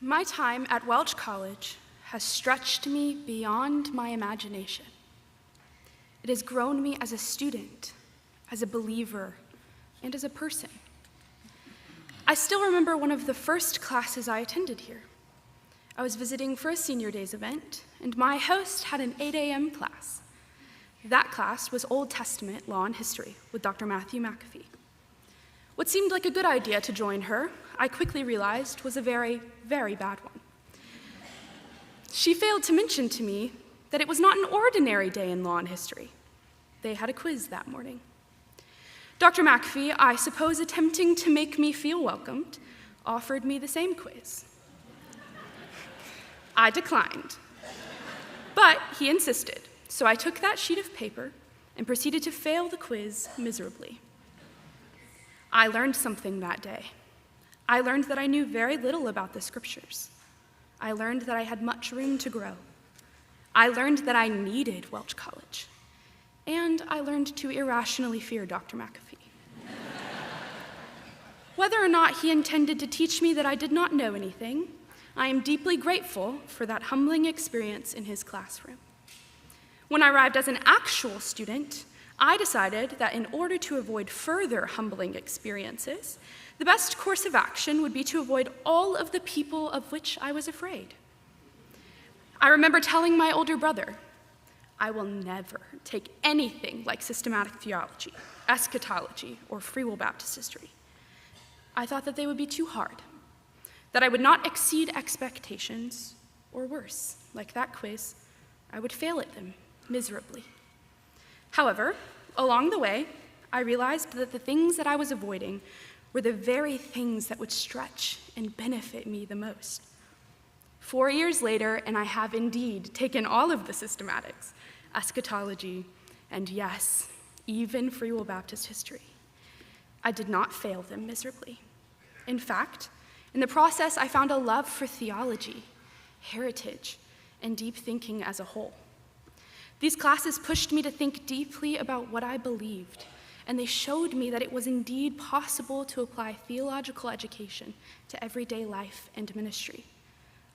My time at Welch College has stretched me beyond my imagination. It has grown me as a student, as a believer, and as a person. I still remember one of the first classes I attended here. I was visiting for a senior days event, and my host had an 8 a.m. class. That class was Old Testament law and history with Dr. Matthew McAfee. What seemed like a good idea to join her, I quickly realized was a very, very bad one. She failed to mention to me that it was not an ordinary day in law and history. They had a quiz that morning. Dr. McAfee, I suppose attempting to make me feel welcomed, offered me the same quiz. I declined, but he insisted, so I took that sheet of paper and proceeded to fail the quiz miserably. I learned something that day. I learned that I knew very little about the scriptures. I learned that I had much room to grow. I learned that I needed Welch College. And I learned to irrationally fear Dr. McAfee. Whether or not he intended to teach me that I did not know anything, I am deeply grateful for that humbling experience in his classroom. When I arrived as an actual student, I decided that in order to avoid further humbling experiences, the best course of action would be to avoid all of the people of which I was afraid. I remember telling my older brother, I will never take anything like systematic theology, eschatology, or free will Baptist history. I thought that they would be too hard, that I would not exceed expectations, or worse, like that quiz, I would fail at them miserably. However, along the way, I realized that the things that I was avoiding were the very things that would stretch and benefit me the most. 4 years later, and I have indeed taken all of the systematics, eschatology, and yes, even free will Baptist history. I did not fail them miserably. In fact, in the process, I found a love for theology, heritage, and deep thinking as a whole. These classes pushed me to think deeply about what I believed, and they showed me that it was indeed possible to apply theological education to everyday life and ministry,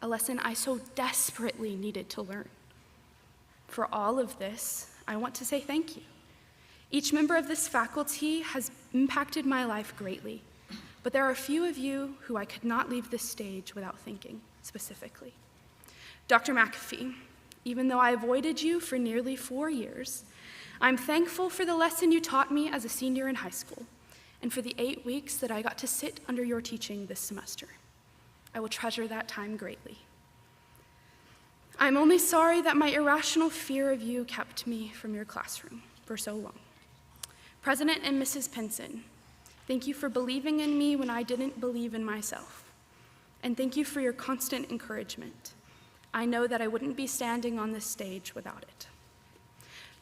a lesson I so desperately needed to learn. For all of this, I want to say thank you. Each member of this faculty has impacted my life greatly, but there are a few of you who I could not leave this stage without thanking specifically. Dr. McAfee, even though I avoided you for nearly 4 years, I'm thankful for the lesson you taught me as a senior in high school, and for the 8 weeks that I got to sit under your teaching this semester. I will treasure that time greatly. I'm only sorry that my irrational fear of you kept me from your classroom for so long. President and Mrs. Pinson, thank you for believing in me when I didn't believe in myself, and thank you for your constant encouragement. I know that I wouldn't be standing on this stage without it.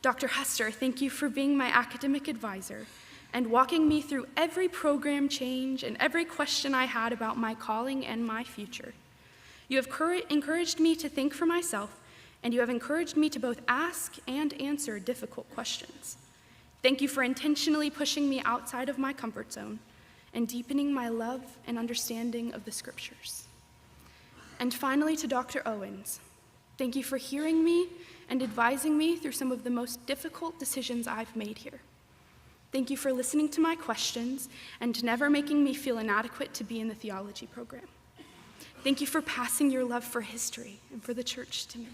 Dr. Hester, thank you for being my academic advisor and walking me through every program change and every question I had about my calling and my future. You have encouraged me to think for myself, and you have encouraged me to both ask and answer difficult questions. Thank you for intentionally pushing me outside of my comfort zone and deepening my love and understanding of the scriptures. And finally, to Dr. Owens, thank you for hearing me and advising me through some of the most difficult decisions I've made here. Thank you for listening to my questions and never making me feel inadequate to be in the theology program. Thank you for passing your love for history and for the church to me.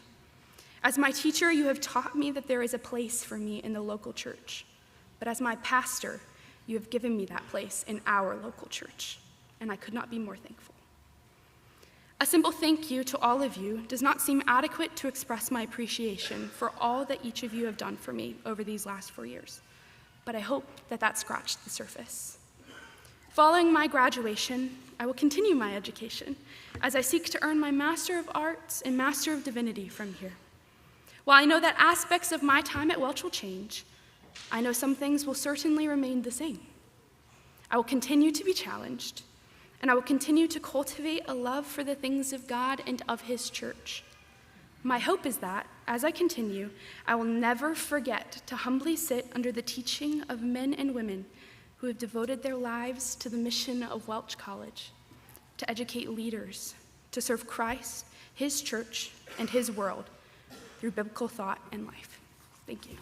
As my teacher, you have taught me that there is a place for me in the local church. But as my pastor, you have given me that place in our local church, and I could not be more thankful. A simple thank you to all of you does not seem adequate to express my appreciation for all that each of you have done for me over these last 4 years, but I hope that that scratched the surface. Following my graduation, I will continue my education as I seek to earn my Master of Arts and Master of Divinity from here. While I know that aspects of my time at Welch will change, I know some things will certainly remain the same. I will continue to be challenged, and I will continue to cultivate a love for the things of God and of His church. My hope is that, as I continue, I will never forget to humbly sit under the teaching of men and women who have devoted their lives to the mission of Welch College, to educate leaders, to serve Christ, his church, and his world through biblical thought and life. Thank you.